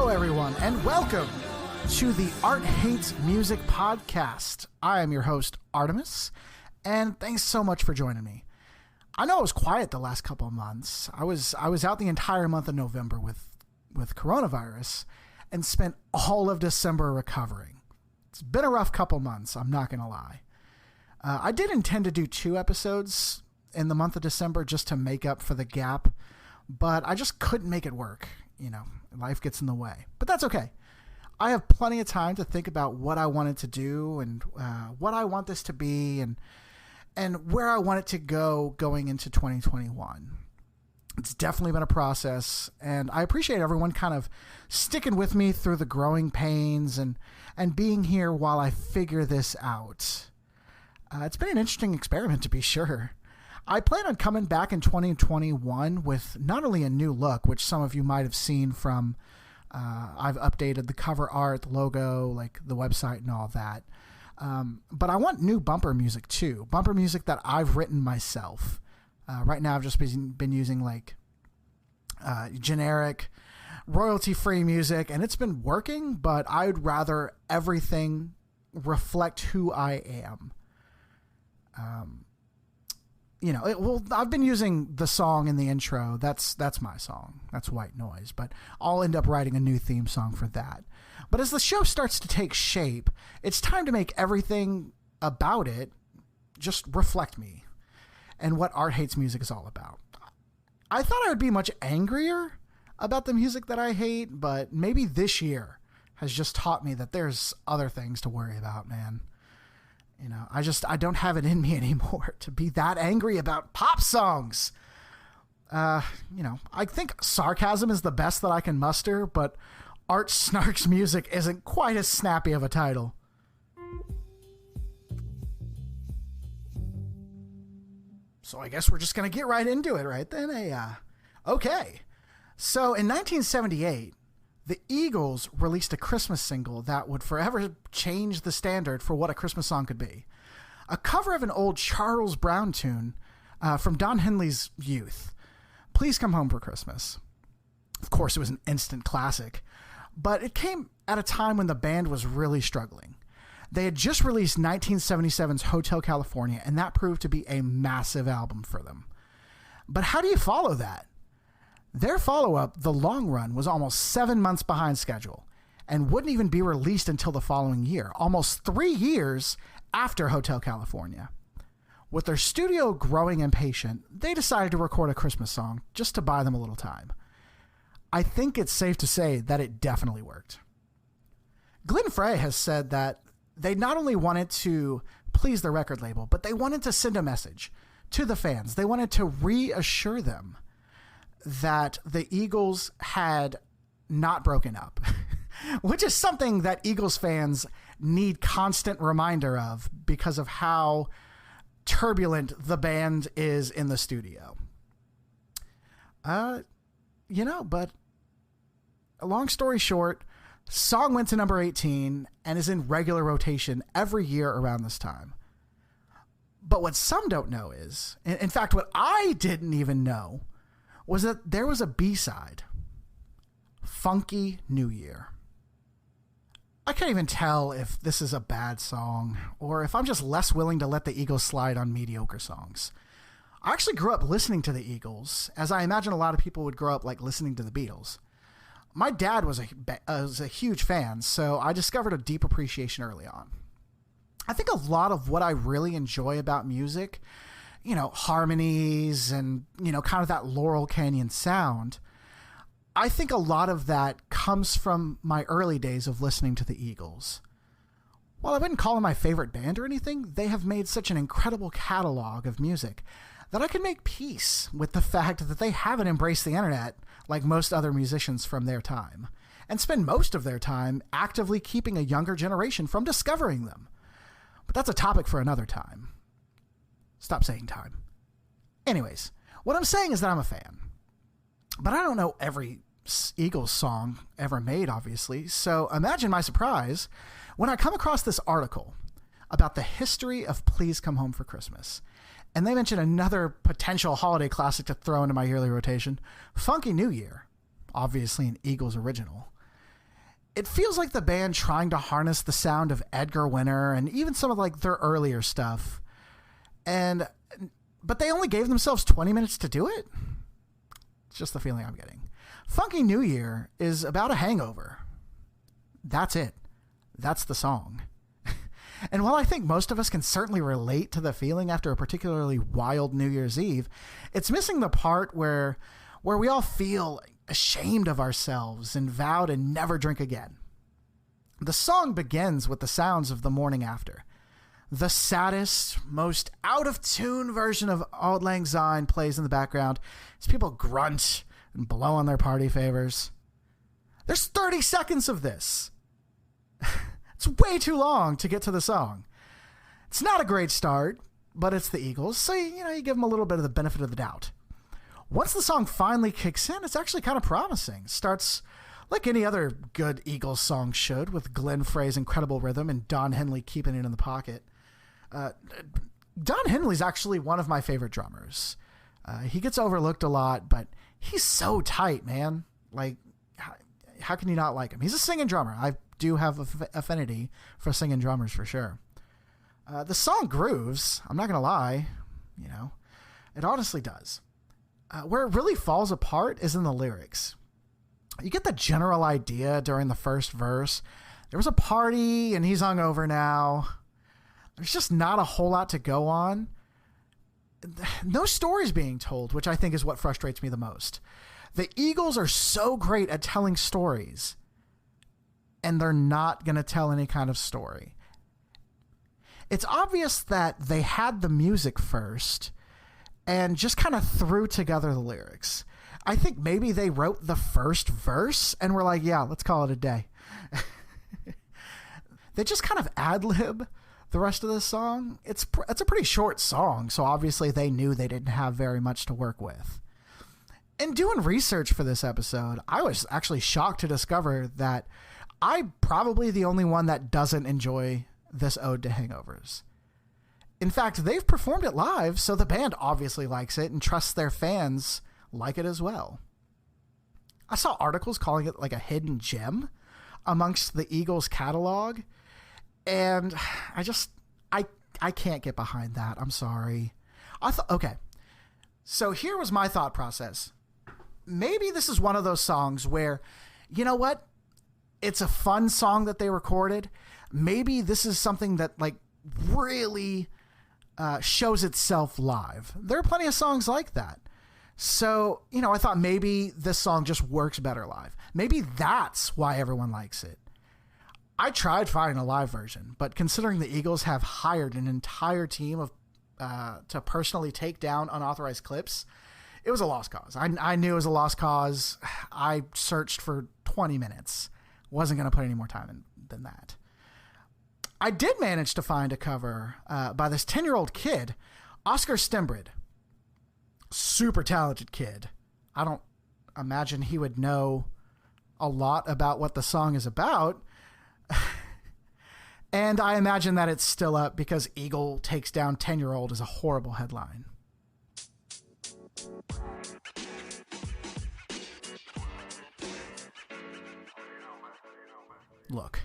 everyone, and welcome to the Art Hates Music podcast. I am your host, Artemis, and thanks so much for joining me. I know I was quiet the last couple of months. I was out the entire month of November with coronavirus and spent all of December recovering. It's been a rough couple months, I'm not going to lie. I did intend to do 2 episodes in the month of December just to make up for the gap, but I just couldn't make it work. You know, life gets in the way, but that's okay. I have plenty of time to think about what I wanted to do and what I want this to be and where I want it to go going into 2021. It's definitely been a process, and I appreciate everyone kind of sticking with me through the growing pains and being here while I figure this out. It's been an interesting experiment, to be sure. I plan on coming back in 2021 with not only a new look, which some of you might have seen from, I've updated the cover art, the logo, like the website and all that. But I want new bumper music too. Bumper music that I've written myself. Right now I've just been using like generic royalty-free music, and it's been working, but I would rather everything reflect who I am. I've been using the song in the intro. That's my song. That's White Noise, but I'll end up writing a new theme song for that. But as the show starts to take shape, it's time to make everything about it just reflect me and what Art Hates Music is all about. I thought I would be much angrier about the music that I hate, but maybe this year has just taught me that there's other things to worry about, man. You know, I don't have it in me anymore to be that angry about pop songs. I think sarcasm is the best that I can muster, but Art Snark's music isn't quite as snappy of a title. So I guess we're just going to get right into it right then. Okay. So in 1978, the Eagles released a Christmas single that would forever change the standard for what a Christmas song could be. A cover of an old Charles Brown tune from Don Henley's youth, Please Come Home for Christmas. Of course, it was an instant classic, but it came at a time when the band was really struggling. They had just released 1977's Hotel California, and that proved to be a massive album for them. But how do you follow that? Their follow-up, The Long Run, was almost 7 months behind schedule and wouldn't even be released until the following year, almost 3 years after Hotel California. With their studio growing impatient, they decided to record a Christmas song just to buy them a little time. I think it's safe to say that it definitely worked. Glenn Frey has said that they not only wanted to please the record label, but they wanted to send a message to the fans. They wanted to reassure them that the Eagles had not broken up, which is something that Eagles fans need constant reminder of because of how turbulent the band is in the studio. But a long story short, song went to number 18 and is in regular rotation every year around this time. But what some don't know is, in fact, what I didn't even know, was that there was a B-side, Funky New Year. I can't even tell if this is a bad song or if I'm just less willing to let the Eagles slide on mediocre songs. I actually grew up listening to the Eagles, as I imagine a lot of people would grow up like listening to the Beatles. My dad was a huge fan, so I discovered a deep appreciation early on. I think a lot of what I really enjoy about music, harmonies and, kind of that Laurel Canyon sound, I think a lot of that comes from my early days of listening to the Eagles. While I wouldn't call them my favorite band or anything, they have made such an incredible catalog of music that I can make peace with the fact that they haven't embraced the internet like most other musicians from their time, and spend most of their time actively keeping a younger generation from discovering them. But that's a topic for another time. Stop saying time. Anyways, what I'm saying is that I'm a fan. But I don't know every Eagles song ever made, obviously, so imagine my surprise when I come across this article about the history of Please Come Home for Christmas. And they mention another potential holiday classic to throw into my yearly rotation, Funky New Year, obviously an Eagles original. It feels like the band trying to harness the sound of Edgar Winter and even some of like their earlier stuff. But they only gave themselves 20 minutes to do it. It's just the feeling I'm getting. Funky New Year is about a hangover. That's it. That's the song. And while I think most of us can certainly relate to the feeling after a particularly wild New Year's Eve, it's missing the part where we all feel ashamed of ourselves and vow to never drink again. The song begins with the sounds of the morning after. The saddest, most out-of-tune version of Auld Lang Syne plays in the background as people grunt and blow on their party favors. There's 30 seconds of this. It's way too long to get to the song. It's not a great start, but it's the Eagles, so you give them a little bit of the benefit of the doubt. Once the song finally kicks in, it's actually kind of promising. It starts like any other good Eagles song should, with Glenn Frey's incredible rhythm and Don Henley keeping it in the pocket. Don Henley's actually one of my favorite drummers. He gets overlooked a lot, but he's so tight, man. Like, how can you not like him? He's a singing drummer. I do have affinity for singing drummers for sure. The song grooves. I'm not going to lie. It honestly does. Where it really falls apart is in the lyrics. You get the general idea during the first verse. There was a party and he's hungover now. There's just not a whole lot to go on. No stories being told, which I think is what frustrates me the most. The Eagles are so great at telling stories, and they're not going to tell any kind of story. It's obvious that they had the music first and just kind of threw together the lyrics. I think maybe they wrote the first verse and were like, yeah, let's call it a day. They just kind of ad-lib the rest of the song. It's a pretty short song, so obviously they knew they didn't have very much to work with. In doing research for this episode, I was actually shocked to discover that I'm probably the only one that doesn't enjoy this ode to hangovers. In fact, they've performed it live, so the band obviously likes it and trusts their fans like it as well. I saw articles calling it like a hidden gem amongst the Eagles catalog, and I can't get behind that. I'm sorry. Okay. So here was my thought process. Maybe this is one of those songs where, you know what? It's a fun song that they recorded. Maybe this is something that like really shows itself live. There are plenty of songs like that. So, I thought maybe this song just works better live. Maybe that's why everyone likes it. I tried finding a live version, but considering the Eagles have hired an entire team of to personally take down unauthorized clips, it was a lost cause. I knew it was a lost cause. I searched for 20 minutes. Wasn't going to put any more time in than that. I did manage to find a cover by this 10-year-old kid, Oscar Stembred. Super talented kid. I don't imagine he would know a lot about what the song is about. And I imagine that it's still up because Eagle takes down 10-year-old is a horrible headline. Look,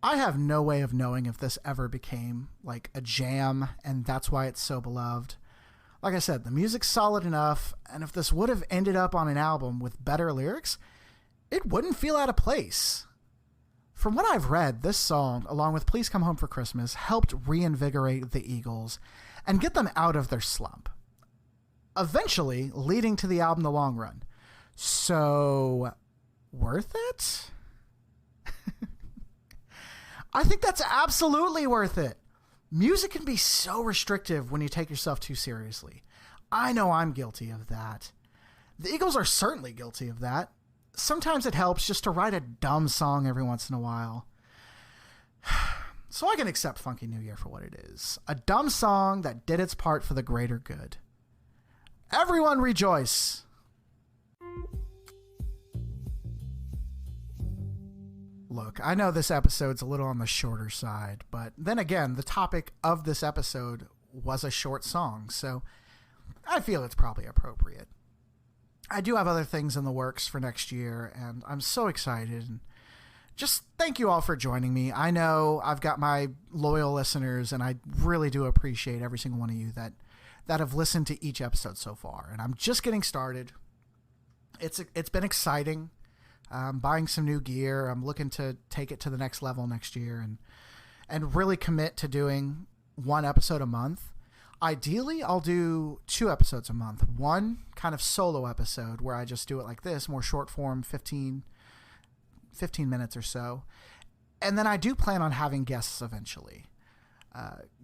I have no way of knowing if this ever became like a jam and that's why it's so beloved. Like I said, the music's solid enough, and if this would have ended up on an album with better lyrics, it wouldn't feel out of place. From what I've read, this song, along with Please Come Home for Christmas, helped reinvigorate the Eagles and get them out of their slump, eventually leading to the album The Long Run. So, worth it? I think that's absolutely worth it. Music can be so restrictive when you take yourself too seriously. I know I'm guilty of that. The Eagles are certainly guilty of that. Sometimes it helps just to write a dumb song every once in a while. So I can accept Funky New Year for what it is. A dumb song that did its part for the greater good. Everyone rejoice! Look, I know this episode's a little on the shorter side, but then again, the topic of this episode was a short song, so I feel it's probably appropriate. I do have other things in the works for next year, and I'm so excited. And just thank you all for joining me. I know I've got my loyal listeners, and I really do appreciate every single one of you that have listened to each episode so far. And I'm just getting started. It's been exciting. I'm buying some new gear. I'm looking to take it to the next level next year and really commit to doing one episode a month. Ideally, I'll do 2 episodes a month. One kind of solo episode where I just do it like this, more short form, 15 minutes or so. And then I do plan on having guests eventually.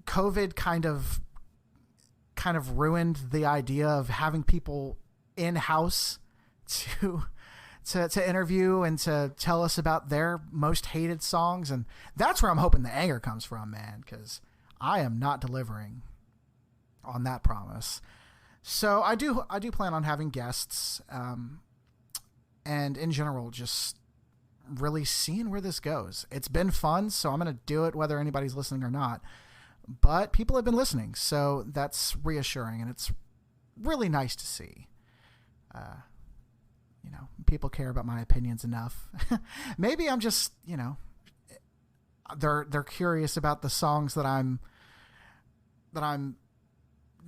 COVID kind of ruined the idea of having people in-house to interview and to tell us about their most hated songs. And that's where I'm hoping the anger comes from, man, because I am not delivering on that promise. So I do plan on having guests, and in general, just really seeing where this goes. It's been fun, so I'm going to do it whether anybody's listening or not. But people have been listening, so that's reassuring, and it's really nice to see. People care about my opinions enough. Maybe I'm just, they're curious about the songs that I'm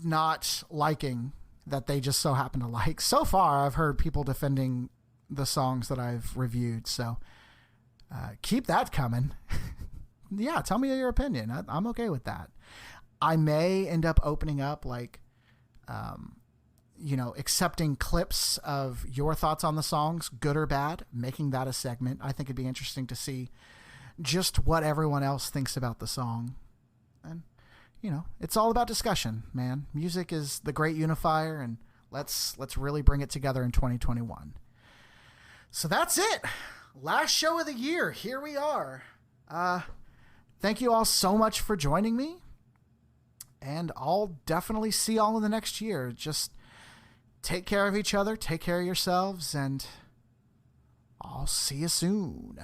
not liking that they just so happen to like. So far, I've heard people defending the songs that I've reviewed, so keep that coming. Yeah, tell me your opinion. I'm okay with that. I may end up opening up accepting clips of your thoughts on the songs, good or bad, making that a segment. I think it'd be interesting to see just what everyone else thinks about the song. And, it's all about discussion, man. Music is the great unifier, and let's really bring it together in 2021. So that's it. Last show of the year. Here we are. Thank you all so much for joining me, and I'll definitely see y'all in the next year. Just take care of each other, take care of yourselves, and I'll see you soon.